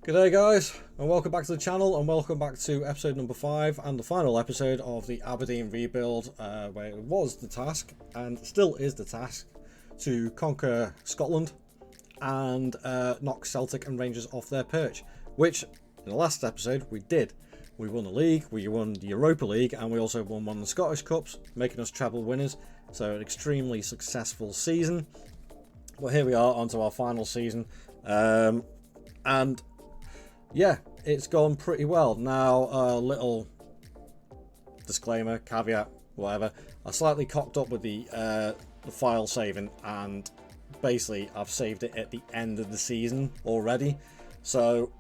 G'day guys, and welcome back to the channel, and welcome back to episode number 5 and the final episode of the Aberdeen rebuild, where it was the task, and still is the task, to conquer Scotland and knock Celtic and Rangers off their perch, which in the last episode we did. We won the league, we won the Europa League, and we also won one of the Scottish Cups, making us treble winners, so an extremely successful season. But here we are onto our final season, and yeah, it's gone pretty well. Now, a little disclaimer, caveat, whatever. I slightly cocked up with the file saving, and basically I've saved it at the end of the season already. So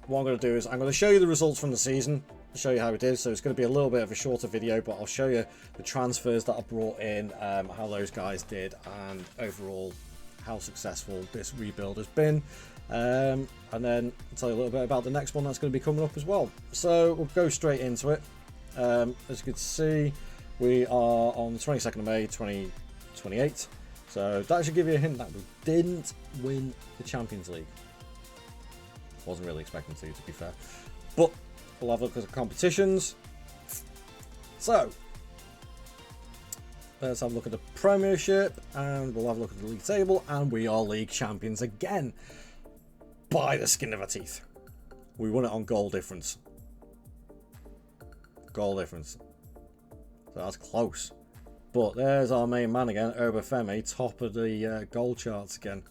what I'm going to do is I'm going to show you the results from the season, show you how it is. So it's going to be a little bit of a shorter video, but I'll show you the transfers that I brought in, how those guys did, and overall how successful this rebuild has been. And then I'll tell you a little bit about the next one that's going to be coming up as well. So we'll go straight into it. As you can see, we are on the 22nd of May 2028. So that should give you a hint that we didn't win the Champions League. Wasn't really expecting to be fair. But we'll have a look at the competitions. So let's have a look at the Premiership, and we'll have a look at the league table, and we are league champions again. By the skin of our teeth. We won it on goal difference. Goal difference. So that's close. But there's our main man again, Obafemi, top of the goal charts again.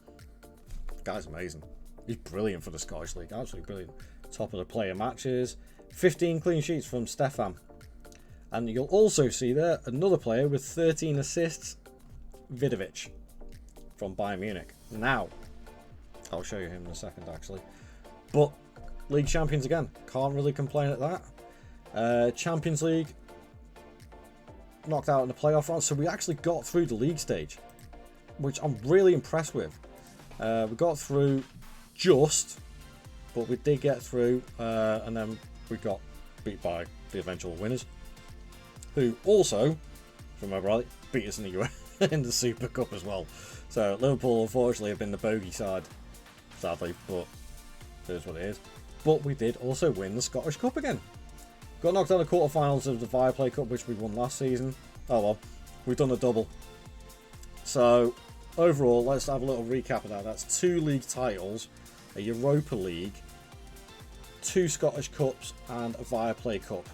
The guy's amazing. He's brilliant for the Scottish League. Absolutely brilliant. Top of the player matches. 15 clean sheets from Stefan. And you'll also see there another player with 13 assists, Vidovic, from Bayern Munich. Now, I'll show you him in a second actually. But league champions again. Can't really complain at that. Champions League knocked out in the playoff round. So we actually got through the league stage, which I'm really impressed with. We got through just, but we did get through. And then we got beat by the eventual winners, who also, if I remember right, beat us in the in the Super Cup as well. So Liverpool unfortunately have been the bogey side, sadly, but it is what it is. But we did also win the Scottish Cup again. Got knocked out of the quarterfinals of the Viaplay Cup, which we won last season. Oh well, we've done a double. So overall, let's have a little recap of that. That's 2 league titles, a Europa League, 2 Scottish Cups, and a Viaplay Cup.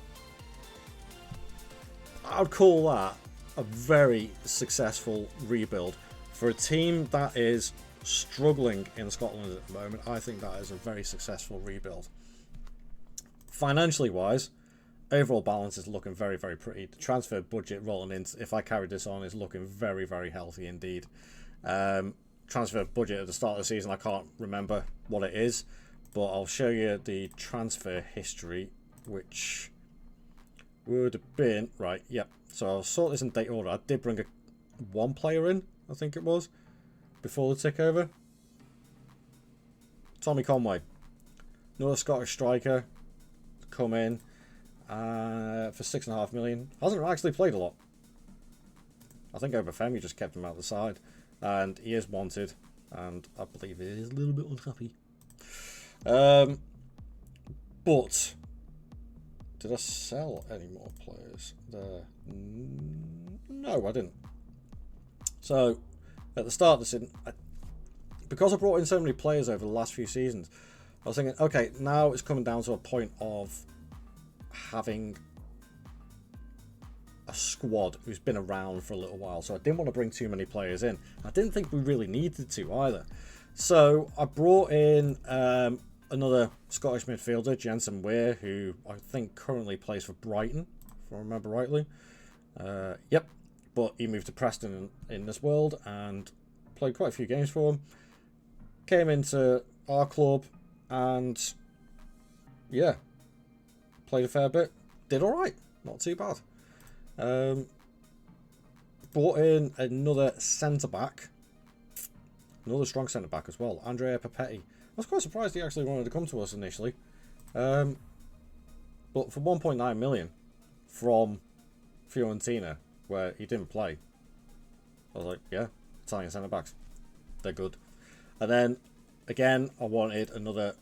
I would call that a very successful rebuild for a team that is struggling in Scotland at the moment. I think that is a very successful rebuild. Financially wise, overall balance is looking very, very pretty. The transfer budget rolling in, if I carried this on, is looking very, very healthy indeed. Transfer budget at the start of the season, I can't remember what it is, but I'll show you the transfer history, which would have been right. Yep. So I'll sort this in date order. I did bring one player in, I think it was, before the takeover. Tommy Conway, another Scottish striker, come in for 6.5 million. Hasn't actually played a lot. I think Obafemi just kept him out the side, and he is wanted, and I believe he is a little bit unhappy. But did I sell any more players there? No, I didn't. So at the start of the season, because I brought in so many players over the last few seasons, I was thinking, okay, now it's coming down to a point of having a squad who's been around for a little while. So I didn't want to bring too many players in. I didn't think we really needed to either. So I brought in another Scottish midfielder, Jensen Weir, who I think currently plays for Brighton, if I remember rightly. Yep. But he moved to Preston in this world and played quite a few games for him. Came into our club and, yeah, played a fair bit. Did alright. Not too bad. Brought in another centre-back. Another strong centre-back as well. Andrea Papetti. I was quite surprised he actually wanted to come to us initially. But for 1.9 million from Fiorentina, where he didn't play, I was like, yeah, Italian centre-backs, they're good. And then, again, I wanted another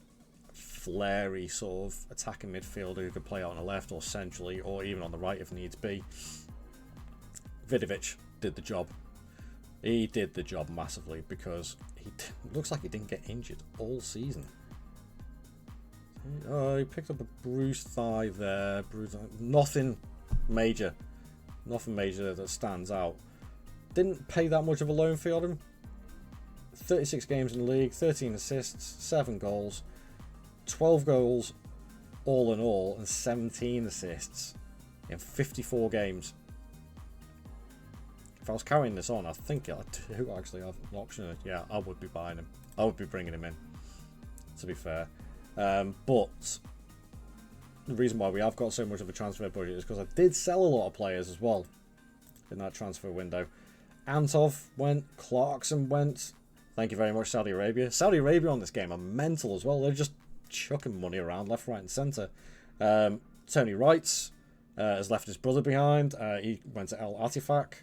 flary sort of attacking midfielder who could play out on the left or centrally or even on the right if needs be. Vidovic did the job. He did the job massively because he looks like he didn't get injured all season. Oh, he picked up a bruised thigh there. Nothing major. Nothing major that stands out. Didn't pay that much of a loan fee on him. 36 games in the league, 13 assists, 7 goals, 12 goals all in all, and 17 assists in 54 games. If I was carrying this on, I think I do actually have an option. Yeah, I would be buying him. I would be bringing him in, to be fair. But the reason why we have got so much of a transfer budget is because I did sell a lot of players as well in that transfer window. Antov went, Clarkson went. Thank you very much, Saudi Arabia. Saudi Arabia on this game are mental as well. They're just chucking money around left, right and centre. Tony Wrights has left his brother behind. He went to El Atifak.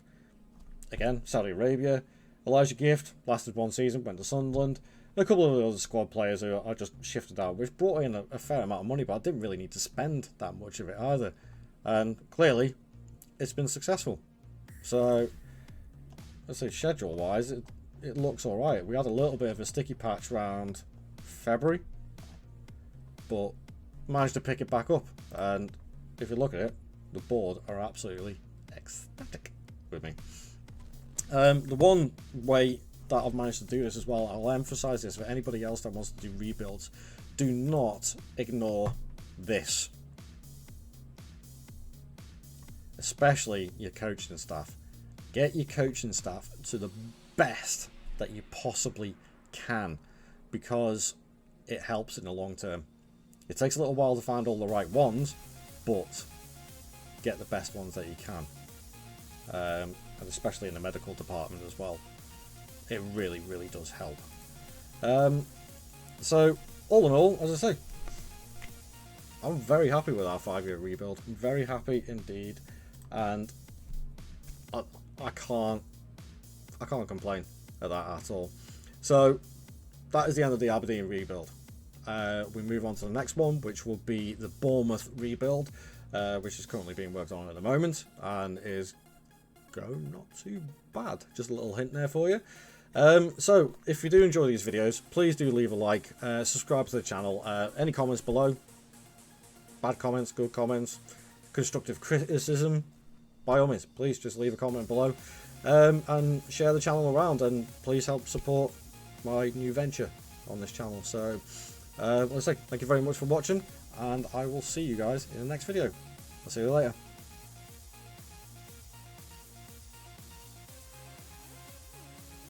Again, Saudi Arabia. Elijah Gift lasted 1 season, went to Sunderland. And a couple of the other squad players who I just shifted out, which brought in a fair amount of money, but I didn't really need to spend that much of it either. And clearly, it's been successful. So, let's say schedule-wise, it looks alright. We had a little bit of a sticky patch around February, but managed to pick it back up. And if you look at it, the board are absolutely ecstatic with me. The one way that I've managed to do this as well, I'll emphasize this for anybody else that wants to do rebuilds, do not ignore this, especially your coaching staff. Get your coaching staff to the best that you possibly can, because it helps in the long term. It takes a little while to find all the right ones, but get the best ones that you can, and especially in the medical department as well. It really, really does help. So, all in all, as I say, I'm very happy with our 5-year rebuild. I'm very happy indeed, and I can't complain at that at all. So, that is the end of the Aberdeen rebuild. We move on to the next one, which will be the Bournemouth rebuild, which is currently being worked on at the moment, and is going not too bad. Just a little hint there for you. So, if you do enjoy these videos, please do leave a like, subscribe to the channel. Any comments below, bad comments, good comments, constructive criticism, by all means, please just leave a comment below, and share the channel around, and please help support my new venture on this channel. So, let's say thank you very much for watching, and I will see you guys in the next video. I'll see you later.